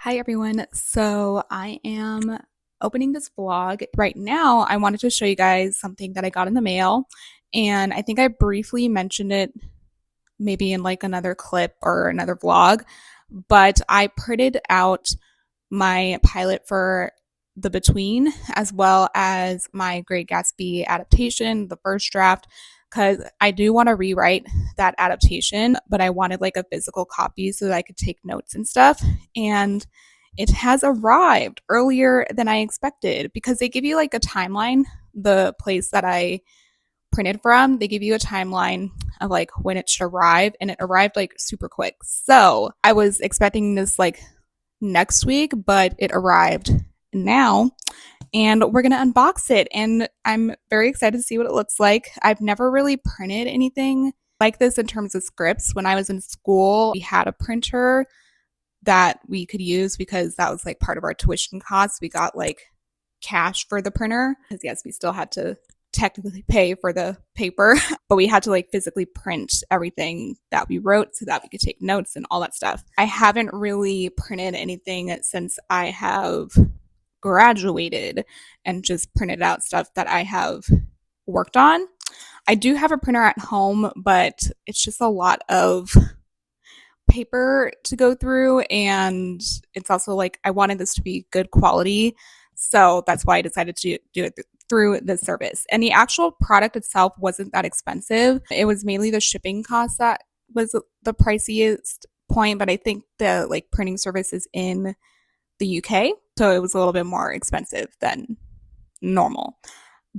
Hi everyone. So I am opening this vlog. Right now, I wanted to show you guys something that I got in the mail, and I think I briefly mentioned it maybe in like another clip or another vlog, but I printed out my pilot for The Between as well as my Great Gatsby adaptation, the first draft, because I do want to rewrite that adaptation, but I wanted like a physical copy so that I could take notes and stuff. And it has arrived earlier than I expected because they give you like a timeline. The place that I printed from, they give you a timeline of like when it should arrive, and it arrived like super quick. So I was expecting this like next week, but it arrived now, and we're gonna unbox it, and I'm very excited to see what it looks like. I've never really printed anything like this in terms of scripts. When I was in school, we had a printer that we could use because that was like part of our tuition costs. We got like cash for the printer because yes, we still had to technically pay for the paper, but we had to like physically print everything that we wrote so that we could take notes and all that stuff. I haven't really printed anything since I have graduated and just printed out stuff that I have worked on. I do have a printer at home, but it's just a lot of paper to go through, and it's also like I wanted this to be good quality, so that's why I decided to do it through this service. And the actual product itself wasn't that expensive. It was mainly the shipping cost that was the priciest point, but I think the like printing service is in the UK, so it was a little bit more expensive than normal.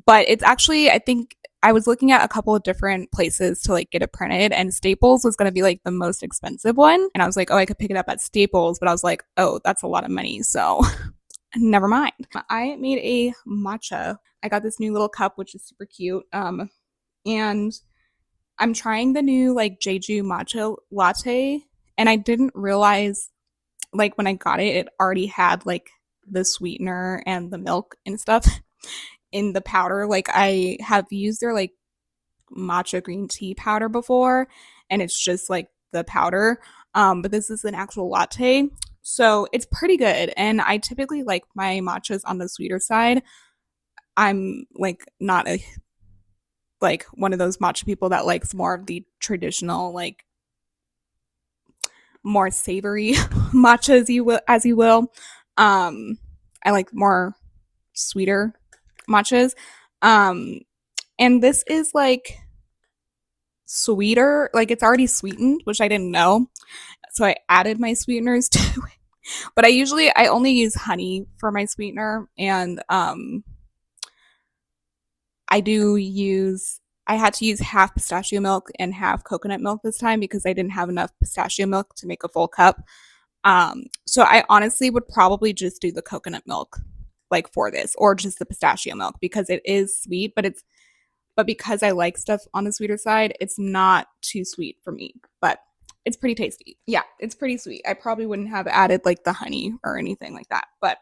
But it's actually, I think I was looking at a couple of different places to like get it printed, and Staples was going to be like the most expensive one. And I was like, oh, I could pick it up at Staples, but I was like, oh, that's a lot of money. So never mind. I made a matcha. I got this new little cup, which is super cute. And I'm trying the new like Jeju matcha latte, and I didn't realize like when I got it, it already had like the sweetener and the milk and stuff in the powder. Like I have used their like matcha green tea powder before, and it's just like the powder. But this is an actual latte. So it's pretty good. And I typically like my matchas on the sweeter side. I'm like not a like one of those matcha people that likes more of the traditional, like more savory matcha as you will. I like more sweeter matchas. Um and this is like sweeter, like it's already sweetened, which I didn't know. So I added my sweeteners to it. But I only use honey for my sweetener, and I do use I had to use half pistachio milk and half coconut milk this time because I didn't have enough pistachio milk to make a full cup. So I honestly would probably just do the coconut milk like for this, or just the pistachio milk, because it is sweet, but because I like stuff on the sweeter side, it's not too sweet for me. But it's pretty tasty. Yeah, it's pretty sweet. I probably wouldn't have added like the honey or anything like that, but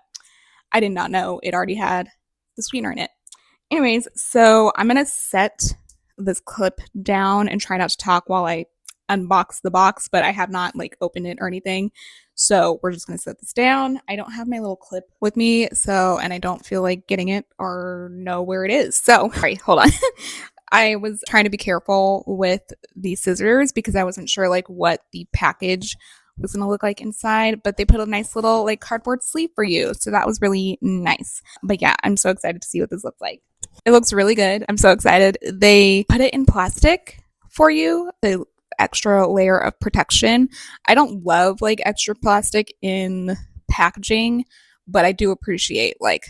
I did not know it already had the sweetener in it. Anyways, so I'm gonna set this clip down and try not to talk while I unbox the box, but I have not like opened it or anything. So we're just gonna set this down. I don't have my little clip with me, so, and I don't feel like getting it or know where it is. So, sorry, hold on. I was trying to be careful with the scissors because I wasn't sure like what the package was going to look like inside, but they put a nice little like cardboard sleeve for you. So that was really nice. But yeah, I'm so excited to see what this looks like. It looks really good. I'm so excited. They put it in plastic for you, the extra layer of protection. I don't love like extra plastic in packaging, but I do appreciate like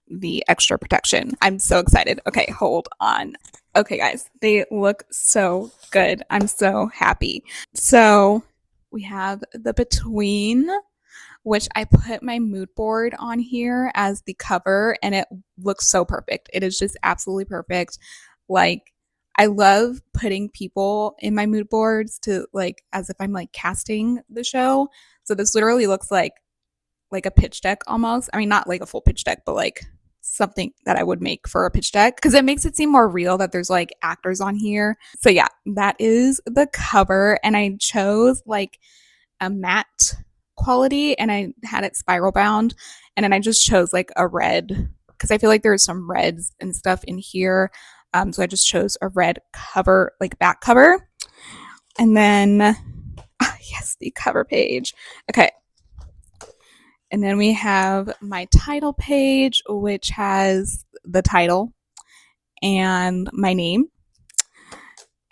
the extra protection. I'm so excited. Okay, hold on. Okay, guys, they look so good. I'm so happy. So we have the between, which I put my mood board on here as the cover, and it looks so perfect. It is just absolutely perfect. Like, I love putting people in my mood boards to like as if I'm like casting the show. So this literally looks like a pitch deck almost. I mean, not like a full pitch deck, but like something that I would make for a pitch deck because it makes it seem more real that there's like actors on here. So yeah, that is the cover, and I chose like a matte quality and I had it spiral bound, and then I just chose like a red because I feel like there's some reds and stuff in here. So I just chose a red cover, like back cover, and then yes, the cover page. Okay, and then we have my title page, which has the title and my name.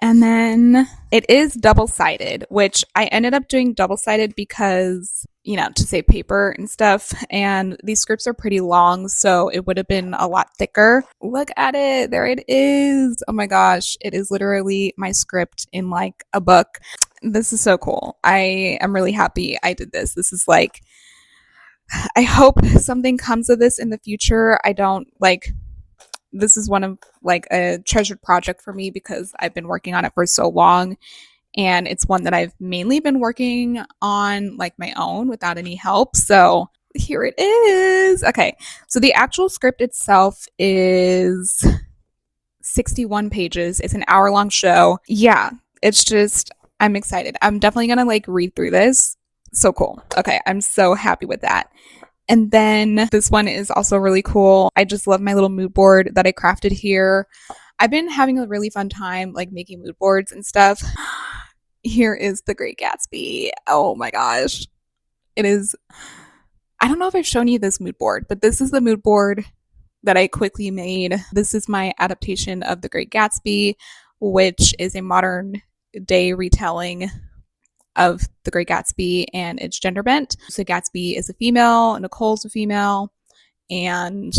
And then it is double sided, which I ended up doing double sided because, you know, to save paper and stuff. And these scripts are pretty long, so it would have been a lot thicker. Look at it. There it is. Oh my gosh. It is literally my script in like a book. This is so cool. I am really happy I did this. This is like, I hope something comes of this in the future. I don't like, this is one of like a treasured project for me because I've been working on it for so long, and it's one that I've mainly been working on like my own without any help. So here it is. Okay. So the actual script itself is 61 pages. It's an hour-long show. Yeah, it's just I'm excited. I'm definitely going to like read through this. So cool. Okay, I'm so happy with that. And then this one is also really cool. I just love my little mood board that I crafted here. I've been having a really fun time like making mood boards and stuff. Here is the Great Gatsby. Oh my gosh. It is, I don't know if I've shown you this mood board, but this is the mood board that I quickly made. This is my adaptation of the Great Gatsby, which is a modern day retelling of the Great Gatsby, and it's gender bent. So Gatsby is a female, Nicole's a female, and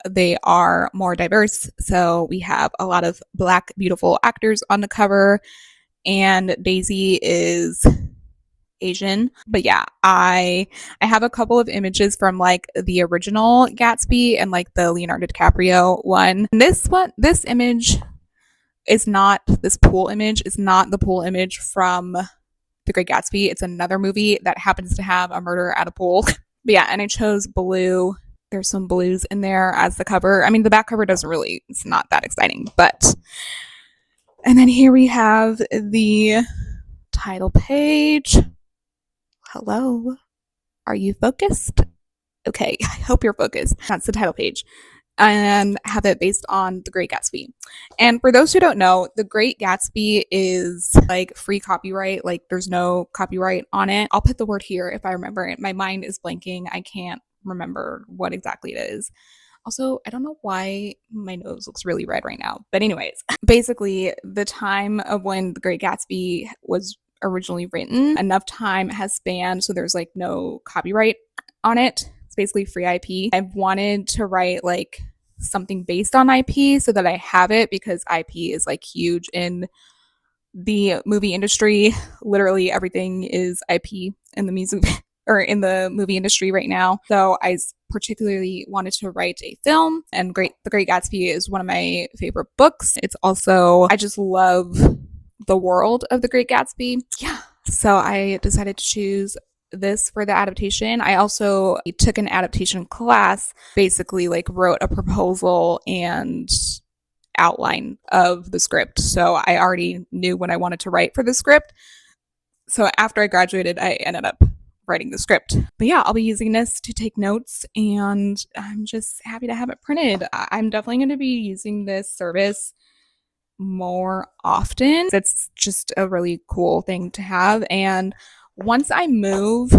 they are more diverse. So we have a lot of Black beautiful actors on the cover, and Daisy is Asian. But yeah, I have a couple of images from like the original Gatsby and like the Leonardo DiCaprio one. And this image is not, this pool image is not the pool image from The Great Gatsby. It's another movie that happens to have a murder at a pool. But yeah, and I chose blue. There's some blues in there as the cover. I mean, the back cover doesn't really, it's not that exciting, but. And then here we have the title page. Hello. Are you focused? Okay, I hope you're focused. That's the title page. And have it based on The Great Gatsby. And for those who don't know, The Great Gatsby is like free copyright. Like there's no copyright on it. I'll put the word here if I remember it. My mind is blanking. I can't remember what exactly it is. Also, I don't know why my nose looks really red right now. But anyways, basically the time of when The Great Gatsby was originally written, enough time has spanned so there's like no copyright on it. It's basically free IP. I've wanted to write like something based on IP so that I have it, because IP is like huge in the movie industry. Literally everything is IP in the music or in the movie industry right now. So I particularly wanted to write a film, and The Great Gatsby is one of my favorite books. It's also, I just love the world of The Great Gatsby. Yeah. So I decided to choose this for the adaptation. I also took an adaptation class, basically like wrote a proposal and outline of the script. So I already knew what I wanted to write for the script. So after I graduated, I ended up writing the script. But yeah, I'll be using this to take notes, and I'm just happy to have it printed. I'm definitely going to be using this service more often. It's just a really cool thing to have. And once I move,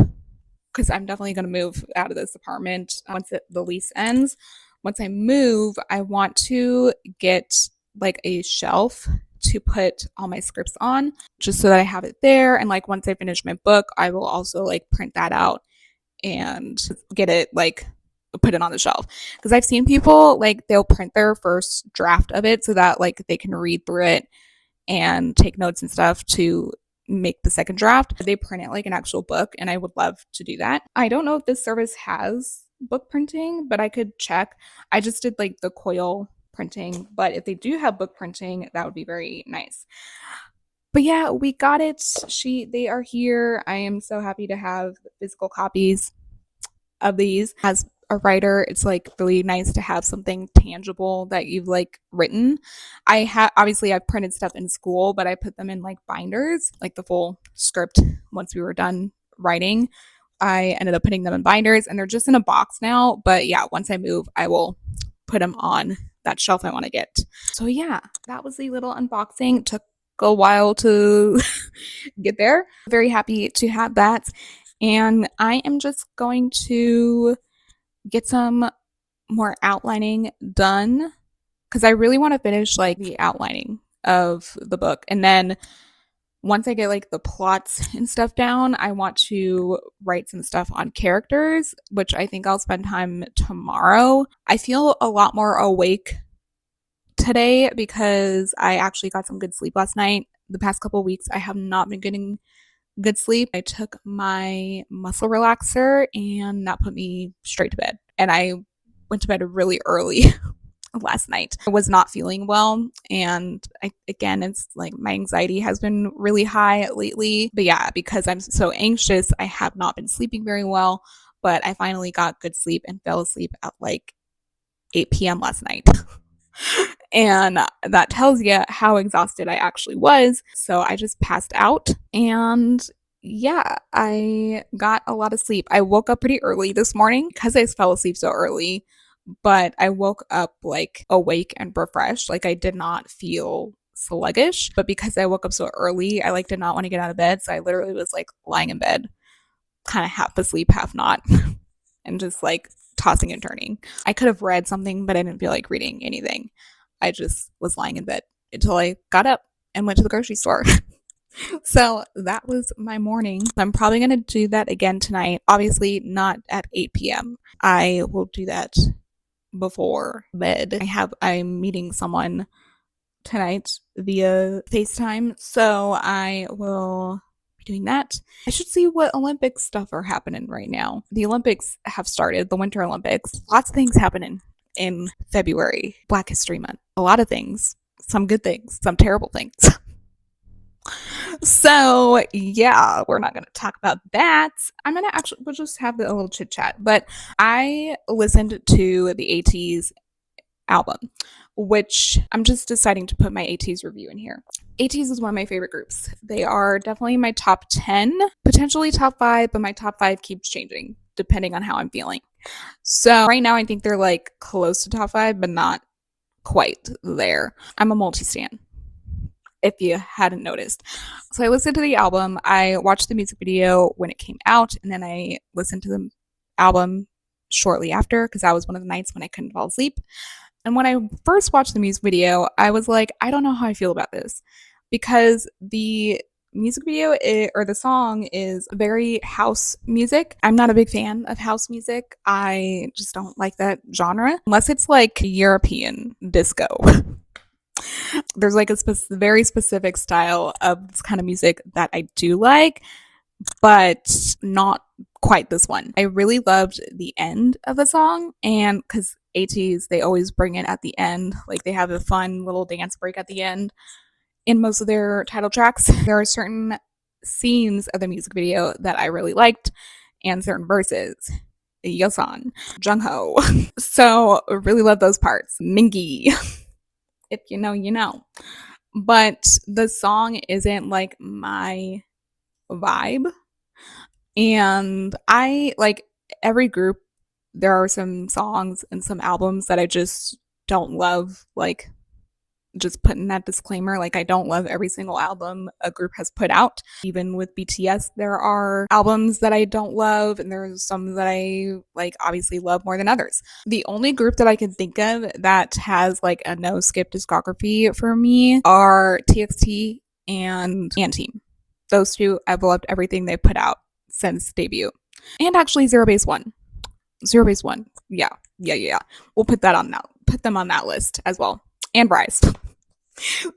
because I'm definitely going to move out of this apartment once the lease ends. Once I move, I want to get like a shelf to put all my scripts on, just so that I have it there. And like once I finish my book, I will also like print that out and get it like put it on the shelf, because I've seen people like they'll print their first draft of it so that like they can read through it and take notes and stuff to make the second draft. They print it like an actual book, and I would love to do that. I don't know if this service has book printing, but I could check. I just did like the coil printing, but if they do have book printing, that would be very nice. But yeah, we got it. They are here. I am so happy to have physical copies of these. As a writer, it's like really nice to have something tangible that you've like written. Obviously I've printed stuff in school, but I put them in like binders, like the full script. Once we were done writing, I ended up putting them in binders, and they're just in a box now. But yeah, once I move, I will put them on that shelf I want to get. So yeah, that was the little unboxing. It took a while to get there. Very happy to have that. And I am just going to get some more outlining done, because I really want to finish like the outlining of the book. And then once I get like the plots and stuff down, I want to write some stuff on characters, which I think I'll spend time tomorrow. I feel a lot more awake today because I actually got some good sleep last night. The past couple of weeks, I have not been getting good sleep. I took my muscle relaxer, and that put me straight to bed. And I went to bed really early last night. I was not feeling well, and again, it's like my anxiety has been really high lately. But yeah, because I'm so anxious, I have not been sleeping very well. But I finally got good sleep and fell asleep at like 8 p.m. last night. And that tells you how exhausted I actually was. So I just passed out, and yeah, I got a lot of sleep. I woke up pretty early this morning because I fell asleep so early, but I woke up like awake and refreshed. Like I did not feel sluggish, but because I woke up so early, I like did not want to get out of bed. So I literally was like lying in bed, kind of half asleep, half not, and just like tossing and turning. I could have read something, but I didn't feel like reading anything. I just was lying in bed until I got up and went to the grocery store. So that was my morning. I'm probably going to do that again tonight. Obviously, not at 8 p.m. I will do that before bed. I'm meeting someone tonight via FaceTime, so I will be doing that. I should see what Olympic stuff are happening right now. The Olympics have started, the Winter Olympics. Lots of things happening in February, Black History Month. A lot of things, some good things, some terrible things. So yeah, we're not going to talk about that. We'll just have a little chit chat. But I listened to the ATEEZ album, which I'm just deciding to put my ATEEZ review in here. ATEEZ is one of my favorite groups. They are definitely my top 10, potentially top 5, but my top 5 keeps changing depending on how I'm feeling. So right now I think they're like close to top 5, but not quite there. I'm a multi-stan, if you hadn't noticed. So I listened to the album. I watched the music video when it came out, and then I listened to the album shortly after, because that was one of the nights when I couldn't fall asleep. And when I first watched the music video, I was like, I don't know how I feel about this, because the music video or the song is very house music. I'm not a big fan of house music. I just don't like that genre unless it's like European disco. There's like a very specific style of this kind of music that I do like, but not quite this one. I really loved the end of the song, and because ATs, they always bring it at the end, like they have a fun little dance break at the end in most of their title tracks. There are certain scenes of the music video that I really liked and certain verses. Yeon, Jungho. So I really love those parts. Mingi. If you know, you know. But the song isn't like my vibe. And I like every group, there are some songs and some albums that I just don't love. Like, just putting that disclaimer, like I don't love every single album a group has put out. Even with BTS, there are albums that I don't love, and there's some that I like obviously love more than others. The only group that I can think of that has like a no skip discography for me are TXT and Team. Those two, I've loved everything they've put out since debut. And actually Zero Base One. Zero Base One. Yeah. We'll put them on that list as well. And Rise.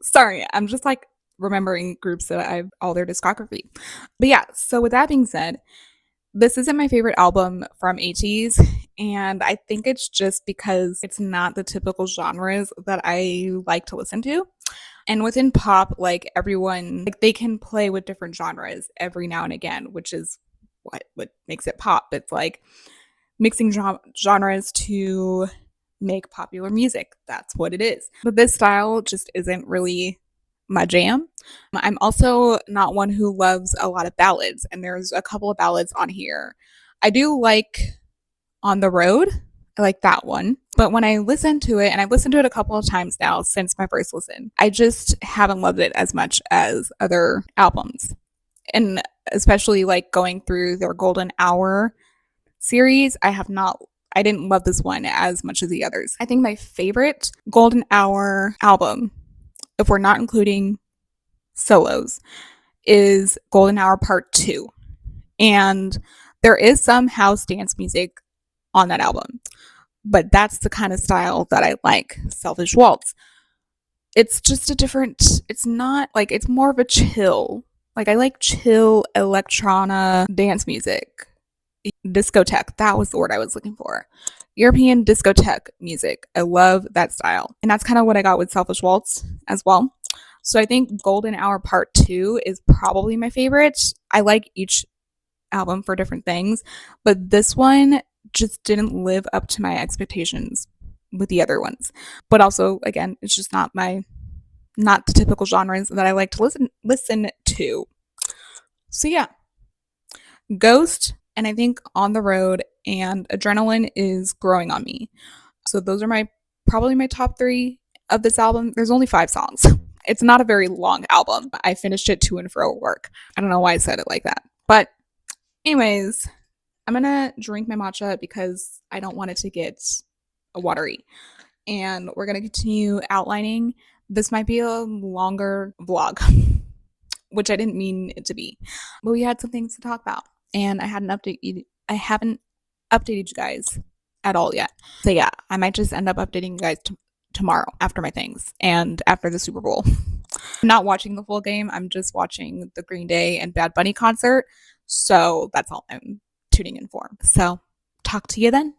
Sorry, I'm just like remembering groups that I've all their discography. But yeah, so with that being said, this isn't my favorite album from ATEEZ, and I think it's just because it's not the typical genres that I like to listen to. And within pop, like everyone, like they can play with different genres every now and again, which is what makes it pop. It's like mixing genres to make popular music. That's what it is. But this style just isn't really my jam. I'm also not one who loves a lot of ballads, and there's a couple of ballads on here. I do like On the Road. I like that one. But when I listen to it, and I've listened to it a couple of times now since my first listen, I just haven't loved it as much as other albums. And especially like going through their Golden Hour series, I didn't love this one as much as the others. I think my favorite Golden Hour album, if we're not including solos, is Golden Hour Part 2. And there is some house dance music on that album, but that's the kind of style that I like. Selfish Waltz. It's just it's not like, it's more of a chill. Like I like chill electrona dance music. Discotheque, that was the word I was looking for. European discotheque music. I love that style. And that's kind of what I got with Selfish Waltz as well. So I think Golden Hour Part 2 is probably my favorite. I like each album for different things, but this one just didn't live up to my expectations with the other ones. But also, again, it's just not the typical genres that I like to listen to. So yeah. Ghost, and I think On the Road and Adrenaline is growing on me. So those are probably my top 3 of this album. There's only 5 songs. It's not a very long album. I finished it to and fro work. I don't know why I said it like that. But anyways, I'm going to drink my matcha because I don't want it to get watery. And we're going to continue outlining. This might be a longer vlog, which I didn't mean it to be. But we had some things to talk about. And I haven't updated you guys at all yet. So yeah, I might just end up updating you guys tomorrow after my things and after the Super Bowl. I'm not watching the full game. I'm just watching the Green Day and Bad Bunny concert. So that's all I'm tuning in for. So talk to you then.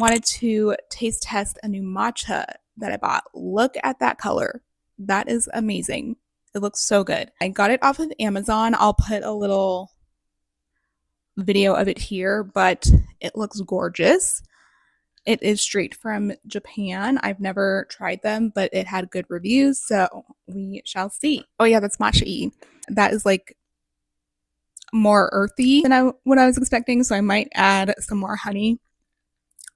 wanted to taste test a new matcha that I bought. Look at that color. That is amazing. It looks so good. I got it off of Amazon. I'll put a little video of it here, but it looks gorgeous. It is straight from Japan. I've never tried them, but it had good reviews, so we shall see. Oh yeah, that's matcha-y. That is like more earthy than what I was expecting, so I might add some more honey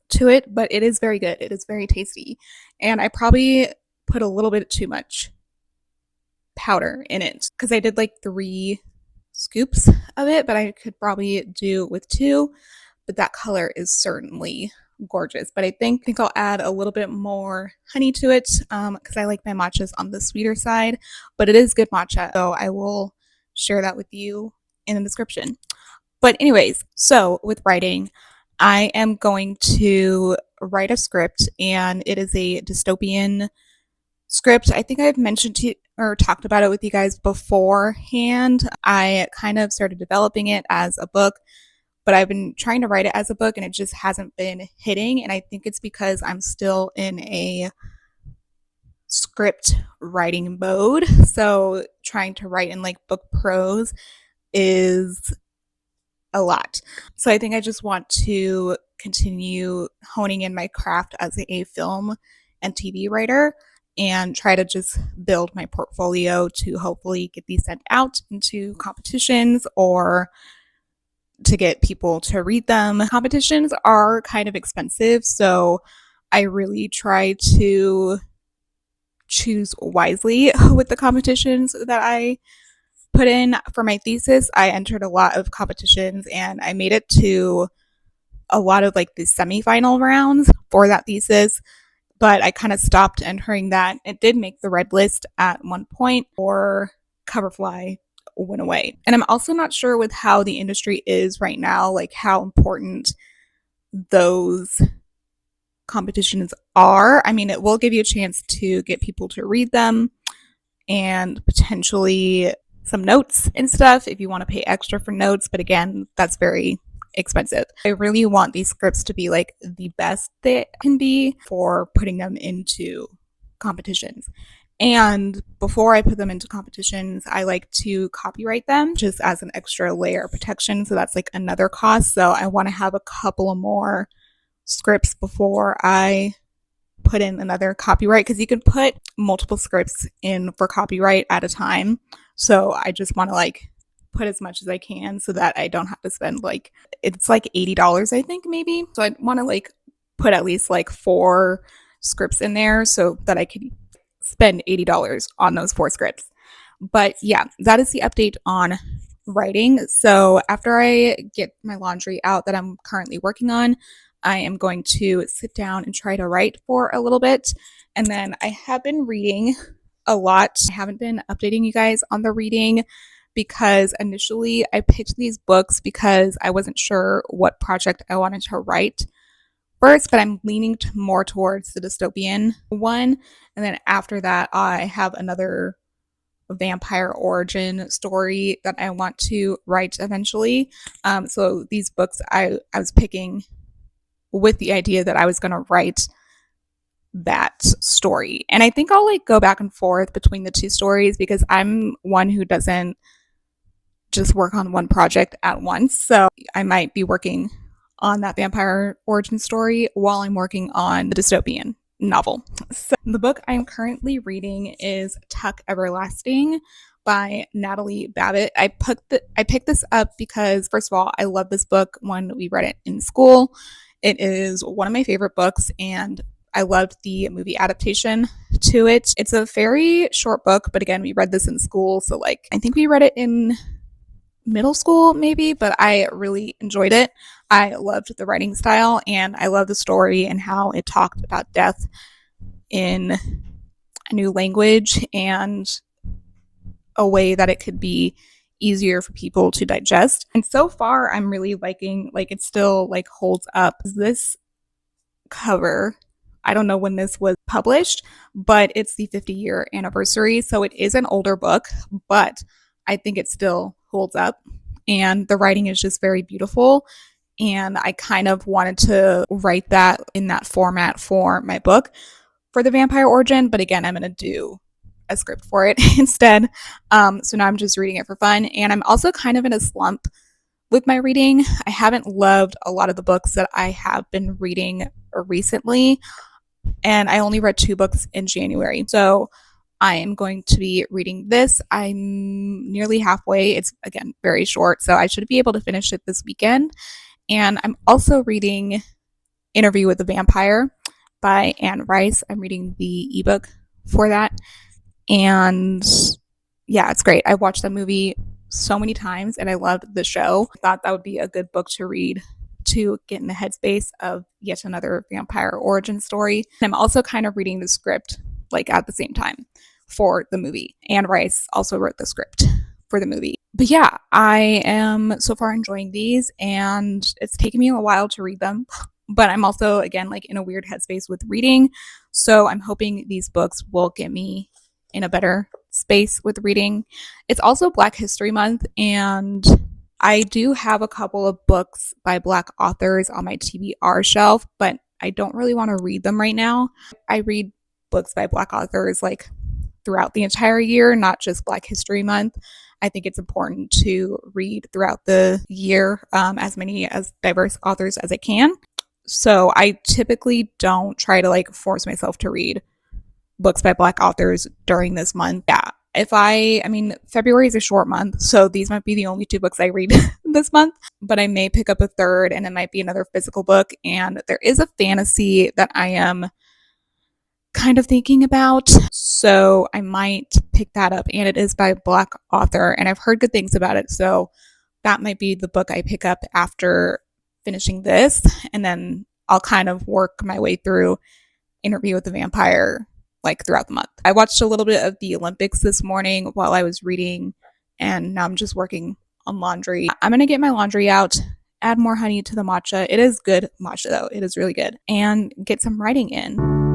to it, but it is very good. It is very tasty. And I probably put a little bit too much powder in it because I did like 3 scoops of it, but I could probably do with 2. But that color is certainly gorgeous. But I think I'll add a little bit more honey to it because I like my matchas on the sweeter side. But it is good matcha, so I will share that with you in the description. But anyways, so with writing, I am going to write a script, and it is a dystopian script. I think I've mentioned or talked about it with you guys beforehand. I kind of started developing it as a book, but I've been trying to write it as a book and it just hasn't been hitting. And I think it's because I'm still in a script writing mode. So trying to write in like book prose is a lot. So I think I just want to continue honing in my craft as a film and TV writer and try to just build my portfolio to hopefully get these sent out into competitions or to get people to read them. Competitions are kind of expensive, so I really try to choose wisely with the competitions that I put in. For my thesis, I entered a lot of competitions and I made it to a lot of like the semifinal rounds for that thesis, but I kind of stopped entering that. It did make the red list at one point, or Coverfly went away. And I'm also not sure with how the industry is right now, like how important those competitions are. I mean, it will give you a chance to get people to read them and potentially some notes and stuff if you want to pay extra for notes. But again, that's very expensive. I really want these scripts to be like the best they can be for putting them into competitions. And before I put them into competitions, I like to copyright them just as an extra layer of protection. So that's like another cost. So I want to have a couple of more scripts before I put in another copyright, because you can put multiple scripts in for copyright at a time. So I just want to like put as much as I can so that I don't have to spend like, it's like $80, I think, maybe. So I want to like put at least like 4 scripts in there so that I could spend $80 on those 4 scripts. But yeah, that is the update on writing. So after I get my laundry out that I'm currently working on, I am going to sit down and try to write for a little bit. And then I have been reading a lot. I haven't been updating you guys on the reading because initially I picked these books because I wasn't sure what project I wanted to write first, but I'm leaning more towards the dystopian one. And then after that, I have another vampire origin story that I want to write eventually. So these books I was picking with the idea that I was going to write that story. And I think I'll like go back and forth between the 2 stories because I'm one who doesn't just work on one project at once. So I might be working on that vampire origin story while I'm working on the dystopian novel. So the book I'm currently reading is Tuck Everlasting by Natalie Babbitt. I picked this up because, first of all, I love this book when we read it in school. It is one of my favorite books, and I loved the movie adaptation to it. It's a very short book, but again, we read this in school, so like I think we read it in middle school maybe, but I really enjoyed it. I loved the writing style, and I love the story and how it talked about death in a new language and a way that it could be easier for people to digest. And so far I'm really liking, like, it still like holds up. This cover, I don't know when this was published, but it's the 50-year anniversary, so it is an older book, but I think it still holds up, and the writing is just very beautiful. and I kind of wanted to write that in that format for my book for the vampire origin, but again, I'm going to do a script for it instead. So now I'm just reading it for fun, and I'm also kind of in a slump with my reading. I haven't loved a lot of the books that I have been reading recently, and I only read 2 books in January. So I am going to be reading this. I'm nearly halfway. It's, again, very short, so I should be able to finish it this weekend. And I'm also reading Interview with the Vampire by Anne Rice. I'm reading the ebook for that. And yeah, it's great. I've watched that movie so many times and I loved the show. I thought that would be a good book to read to get in the headspace of yet another vampire origin story. I'm also kind of reading the script like at the same time for the movie. Anne Rice also wrote the script for the movie. But yeah, I am so far enjoying these, and it's taken me a while to read them. But I'm also, again, like in a weird headspace with reading. So I'm hoping these books will get me in a better space with reading. It's also Black History Month, and I do have a couple of books by Black authors on my TBR shelf, but I don't really want to read them right now. I read books by Black authors like throughout the entire year, not just Black History Month. I think it's important to read throughout the year as many as diverse authors as I can. So I typically don't try to like force myself to read books by Black authors during this month. Yeah. I mean, February is a short month, so these might be the only 2 books I read this month, but I may pick up a third and it might be another physical book. And there is a fantasy that I am kind of thinking about, so I might pick that up, and it is by a Black author, and I've heard good things about it, so that might be the book I pick up after finishing this, and then I'll kind of work my way through Interview with the Vampire like throughout the month. I watched a little bit of the Olympics this morning while I was reading, and now I'm just working on laundry. I'm gonna get my laundry out, add more honey to the matcha. It is good matcha though, it is really good, and get some writing in.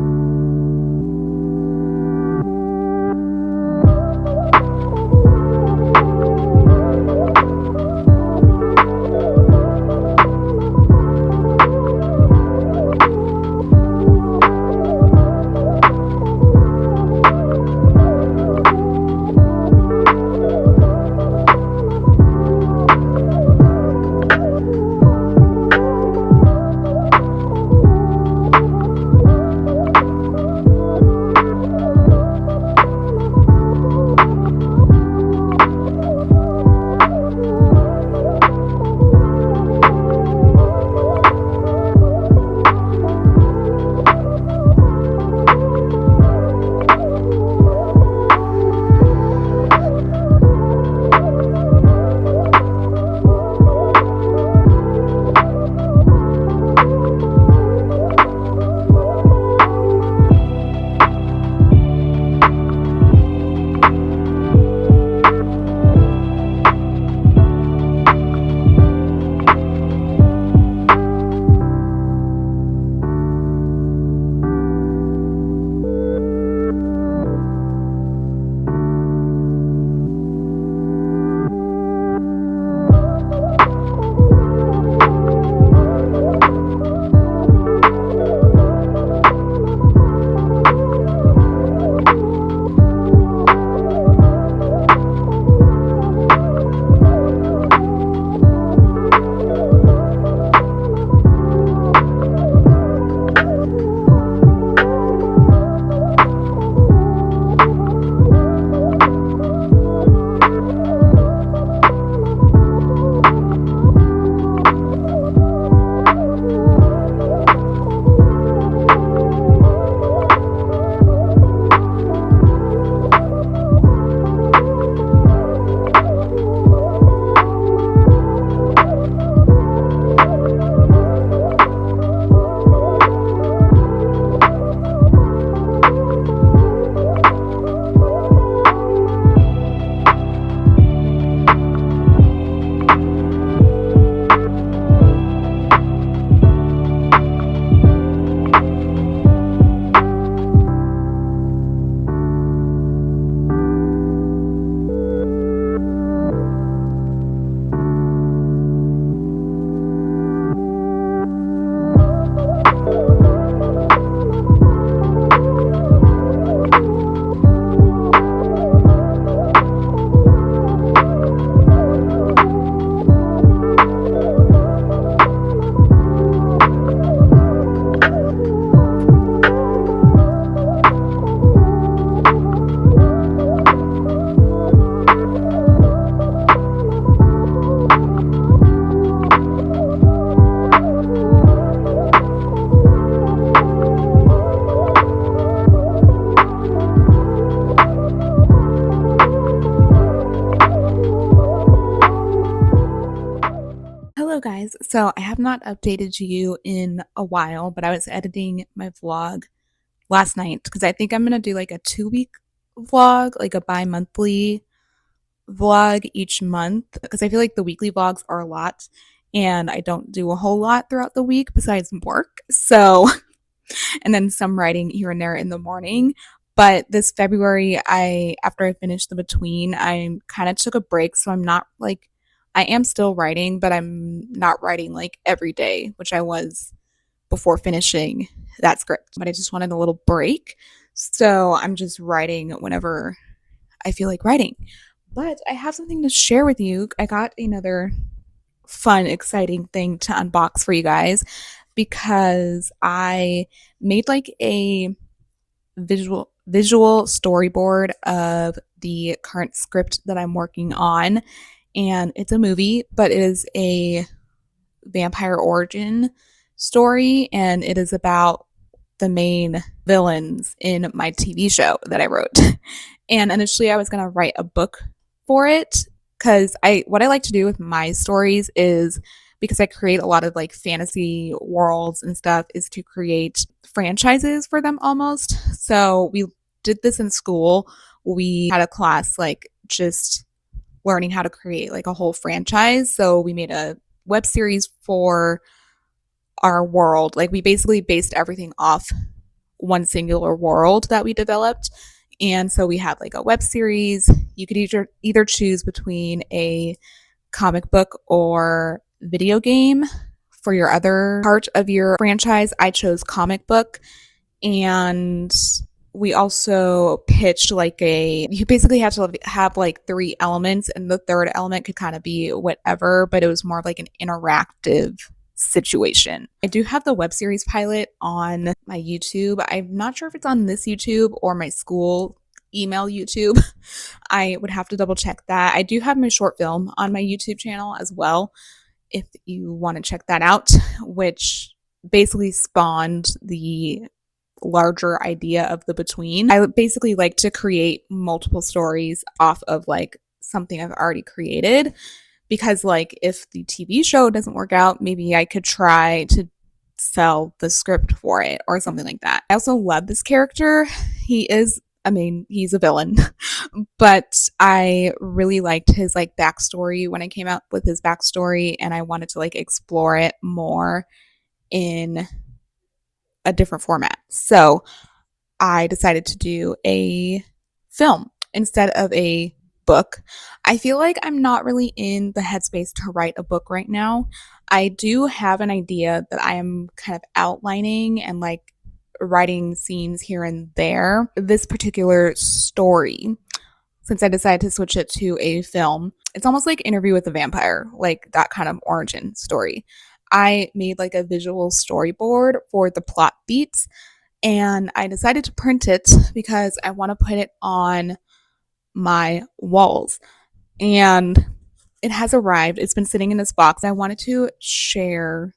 guys, so I have not updated you in a while, but I was editing my vlog last night because I think I'm going to do like a 2 week vlog, like a bi monthly vlog each month because I feel like the weekly vlogs are a lot and I don't do a whole lot throughout the week besides work. So, and then some writing here and there in the morning. But this February, after I finished the between, I kind of took a break. So I'm not like, I am still writing, but I'm not writing like every day, which I was before finishing that script. But I just wanted a little break. So I'm just writing whenever I feel like writing. But I have something to share with you. I got another fun, exciting thing to unbox for you guys because I made like a visual storyboard of the current script that I'm working on, and it's a movie, but it is a vampire origin story, and it is about the main villains in my TV show that I wrote. And initially I was going to write a book for it cuz I what I like to do with my stories is because I create a lot of like fantasy worlds and stuff is to create franchises for them almost. So we did this in school. We had a class like just learning how to create like a whole franchise. So we made a web series for our world. Like we basically based everything off one singular world that we developed. And so we had like a web series. You could either choose between a comic book or video game for your other part of your franchise. I chose comic book, and we also pitched like you basically had to have like three elements, and the third element could kind of be whatever, but it was more of like an interactive situation. I do have the web series pilot on my YouTube. I'm not sure if it's on this YouTube or my school email YouTube. I would have to double check that. I do have my short film on my YouTube channel as well, if you want to check that out, which basically spawned the larger idea of the between. I basically like to create multiple stories off of like something I've already created because like if the TV show doesn't work out, maybe I could try to sell the script for it or something like that. I also love this character. He's a villain, but I really liked his like backstory when I came out with his backstory, and I wanted to like explore it more in a different format. So I decided to do a film instead of a book. I feel like I'm not really in the headspace to write a book right now. I do have an idea that I am kind of outlining and like writing scenes here and there. This particular story, since I decided to switch it to a film, it's almost like Interview with a Vampire, like that kind of origin story. I made like a visual storyboard for the plot beats, and I decided to print it because I want to put it on my walls. And it has arrived. It's been sitting in this box. I wanted to share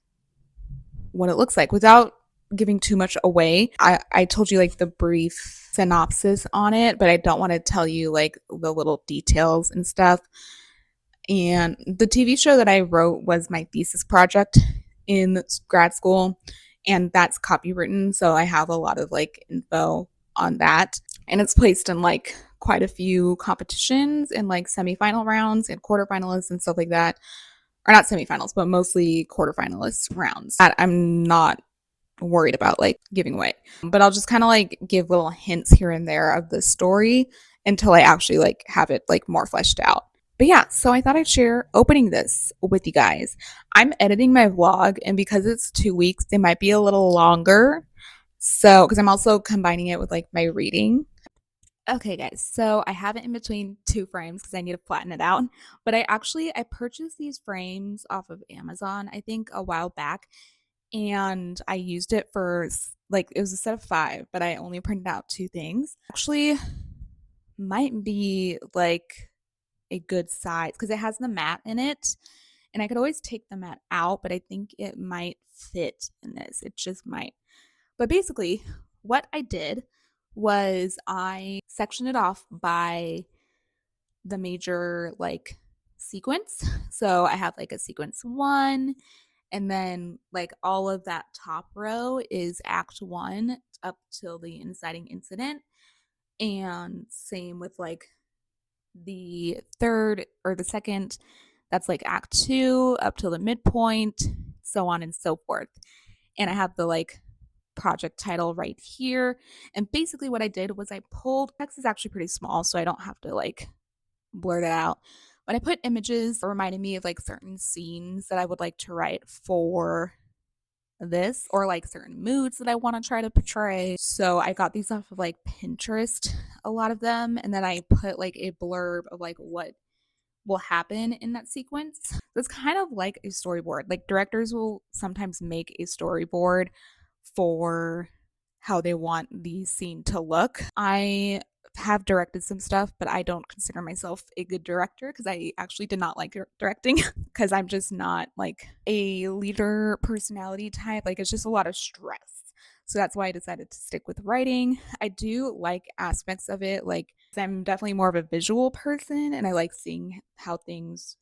what it looks like without giving too much away. I told you like the brief synopsis on it, but I don't want to tell you like the little details and stuff. And the TV show that I wrote was my thesis project in grad school, and that's copywritten. So I have a lot of like info on that. And it's placed in like quite a few competitions in like semifinal rounds and quarterfinalists and stuff like that. Or not semifinals, but mostly quarterfinalists rounds that I'm not worried about like giving away. But I'll just kind of like give little hints here and there of the story until I actually like have it like more fleshed out. But yeah, so I thought I'd share opening this with you guys. I'm editing my vlog, and because it's 2 weeks, it might be a little longer. So, because I'm also combining it with like my reading. Okay, guys, so I have it in between two frames because I need to flatten it out. But I purchased these frames off of Amazon, I think a while back, and I used it for like it was a set of five, but I only printed out two things. Actually, might be like a good size because it has the mat in it, and I could always take the mat out, but I think it might fit in this. It just might. But basically, what I did was I sectioned it off by the major like sequence. So I have like a sequence 1, and then like all of that top row is act 1 up till the inciting incident. And same with like the third or the second, that's like act 2 up till the midpoint, so on and so forth. And I have the like project title right here. And basically what I did was I pulled, text is actually pretty small, so I don't have to like blur that out. But I put images that reminded me of like certain scenes that I would like to write for this, or like certain moods that I want to try to portray. So I got these off of like Pinterest, a lot of them, and then I put like a blurb of like what will happen in that sequence. So it's kind of like a storyboard. Like directors will sometimes make a storyboard for how they want the scene to look. I have directed some stuff, but I don't consider myself a good director because I actually did not like directing because I'm just not like a leader personality type. Like it's just a lot of stress. So that's why I decided to stick with writing. I do like aspects of it. Like I'm definitely more of a visual person and I like seeing how things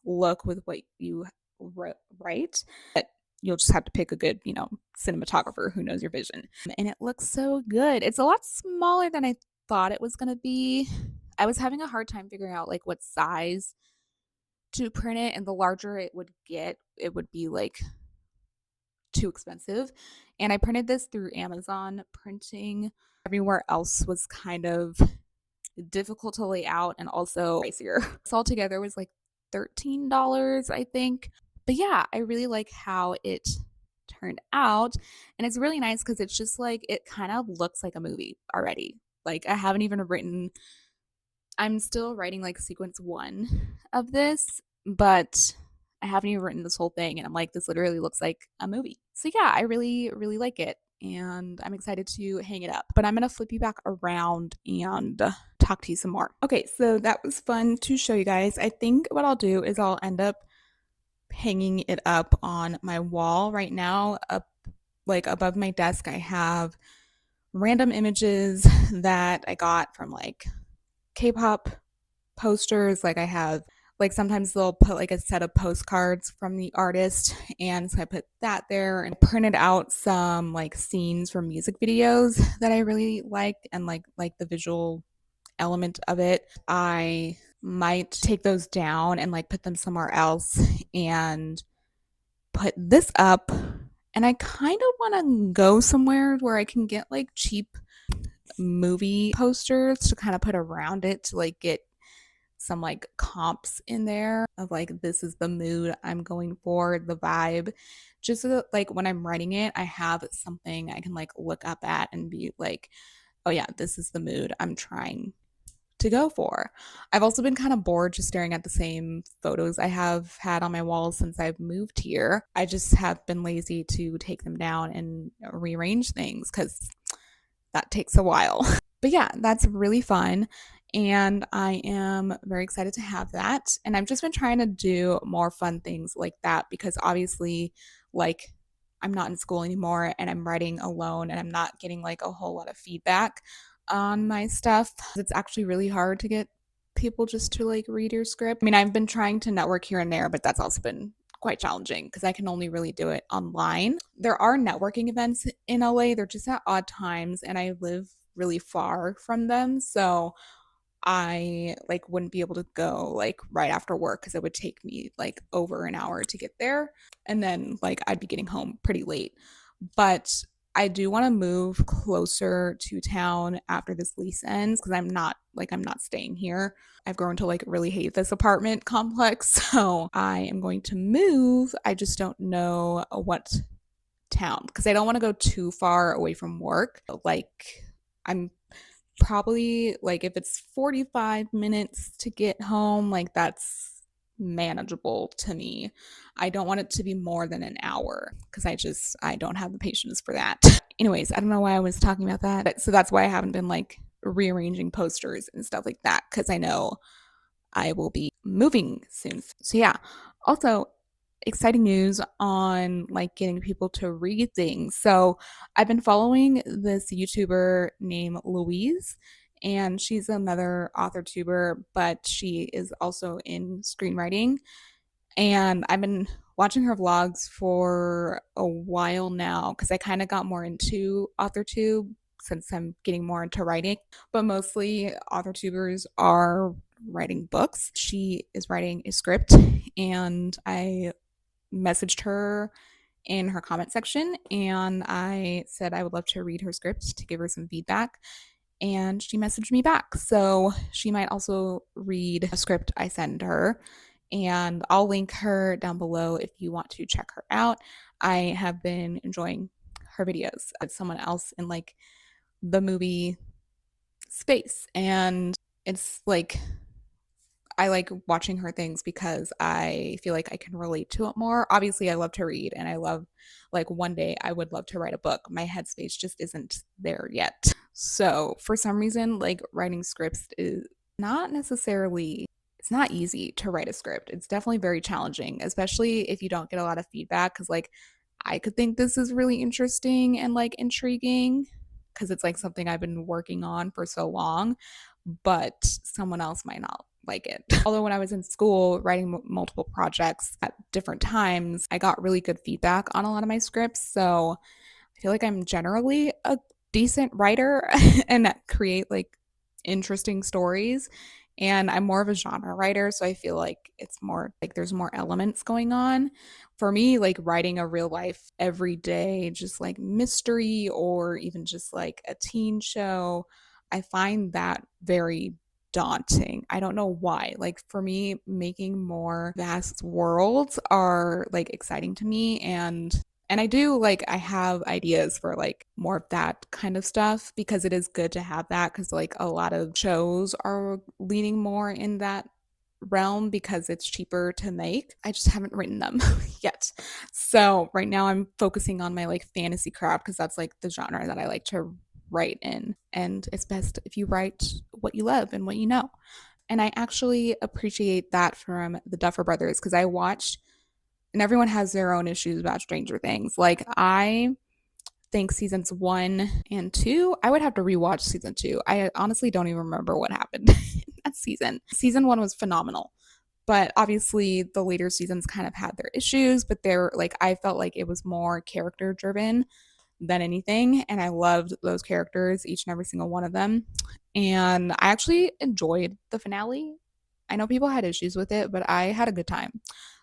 look with what you write. But you'll just have to pick a good, cinematographer who knows your vision. And it looks so good. It's a lot smaller than I thought it was going to be. I was having a hard time figuring out like what size to print it, and the larger it would get, it would be like too expensive. And I printed this through Amazon printing. Everywhere else was kind of difficult to lay out and also pricier. So altogether was like $13, I think. But yeah, I really like how it turned out. And it's really nice because it's just like, it kind of looks like a movie already. Like, I haven't even written, I'm still writing like sequence 1 of this, but I haven't even written this whole thing. And I'm like, this literally looks like a movie. So yeah, I really, really like it. And I'm excited to hang it up. But I'm going to flip you back around and talk to you some more. Okay, so that was fun to show you guys. I think what I'll do is I'll end up hanging it up on my wall right now. Up like above my desk, I have random images that I got from like K-pop posters. Like I have like sometimes they'll put like a set of postcards from the artist, and so I put that there and printed out some like scenes from music videos that I really liked and like the visual element of it. I might take those down and like put them somewhere else and put this up. And I kind of want to go somewhere where I can get like cheap movie posters to kind of put around it to like get some like comps in there of like, this is the mood I'm going for, the vibe, just so that like when I'm writing it, I have something I can like look up at and be like, oh yeah, this is the mood I'm trying to go for. I've also been kind of bored just staring at the same photos I have had on my walls since I've moved here. I just have been lazy to take them down and rearrange things because that takes a while. But yeah, that's really fun. And I am very excited to have that. And I've just been trying to do more fun things like that because obviously, like, I'm not in school anymore and I'm writing alone and I'm not getting like a whole lot of feedback on my stuff. It's actually really hard to get people just to like read your script. I mean, I've been trying to network here and there, but that's also been quite challenging because I can only really do it online. There are networking events in LA, they're just at odd times, and I live really far from them. So I like wouldn't be able to go like right after work because it would take me like over an hour to get there. And then like I'd be getting home pretty late. But I do want to move closer to town after this lease ends because I'm not staying here. I've grown to like really hate this apartment complex. So I am going to move. I just don't know what town because I don't want to go too far away from work. Like I'm probably like if it's 45 minutes to get home, like that's manageable to me. I don't want it to be more than an hour because I don't have the patience for that. Anyways, I don't know why I was talking about that. So that's why I haven't been like rearranging posters and stuff like that because I know I will be moving soon. So yeah. Also, exciting news on like getting people to read things. So I've been following this YouTuber named Louise, and she's another author tuber, but she is also in screenwriting. And I've been watching her vlogs for a while now because I kind of got more into AuthorTube since I'm getting more into writing. But mostly, AuthorTubers are writing books. She is writing a script, and I messaged her in her comment section and I said I would love to read her script to give her some feedback. And she messaged me back. So she might also read a script I send her. And I'll link her down below if you want to check her out. I have been enjoying her videos. It's someone else in like the movie space. And it's like I like watching her things because I feel like I can relate to it more. Obviously, I love to read and I love, like, one day I would love to write a book. My headspace just isn't there yet. So, for some reason, like, writing scripts is not necessarily, it's not easy to write a script. It's definitely very challenging, especially if you don't get a lot of feedback. Cause, like, I could think this is really interesting and like intriguing because it's like something I've been working on for so long, but someone else might not like it. Although when I was in school writing multiple projects at different times, I got really good feedback on a lot of my scripts. So I feel like I'm generally a decent writer and create like interesting stories. And I'm more of a genre writer, so I feel like it's more like there's more elements going on. For me, like writing a real life, everyday, just like mystery or even just like a teen show, I find that very daunting. I don't know why. Like for me, making more vast worlds are like exciting to me, and I do like I have ideas for like more of that kind of stuff because it is good to have that because like a lot of shows are leaning more in that realm because it's cheaper to make. I just haven't written them yet. So right now I'm focusing on my like fantasy crap because that's like the genre that I like to write in. And it's best if you write what you love and what you know. And I actually appreciate that from the Duffer Brothers because I watched, and everyone has their own issues about Stranger Things. Like, I think seasons 1 and 2, I would have to rewatch season 2. I honestly don't even remember what happened in that season. Season 1 was phenomenal. But obviously, the later seasons kind of had their issues, but they're like, I felt like it was more character driven than anything. And I loved those characters, each and every single one of them. And I actually enjoyed the finale. I know people had issues with it, but I had a good time.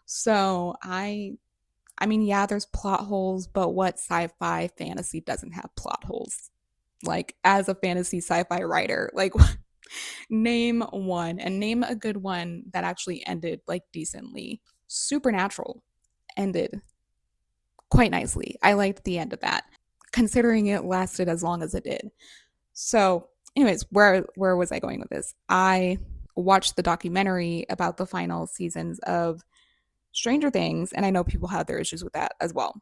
So I mean, yeah, there's plot holes, but what sci-fi fantasy doesn't have plot holes? Like as a fantasy sci-fi writer, like name one and name a good one that actually ended like decently. Supernatural ended quite nicely. I liked the end of that, considering it lasted as long as it did. So, anyways, where was I going with this? I watched the documentary about the final seasons of Stranger Things, and I know people had their issues with that as well.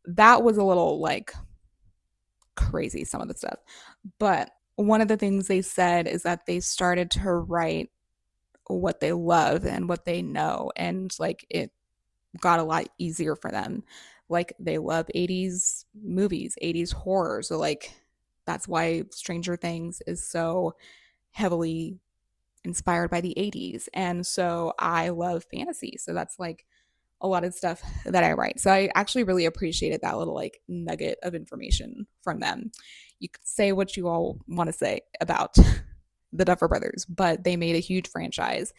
That was a little like crazy, some of the stuff. But one of the things they said is that they started to write what they love and what they know, and like it got a lot easier for them. Like they love 80s movies, 80s horror. So, like, that's why Stranger Things is so heavily inspired by the 80s. And so I love fantasy. So that's like a lot of stuff that I write. So I actually really appreciated that little like nugget of information from them. You could say what you all want to say about the Duffer Brothers, but they made a huge franchise.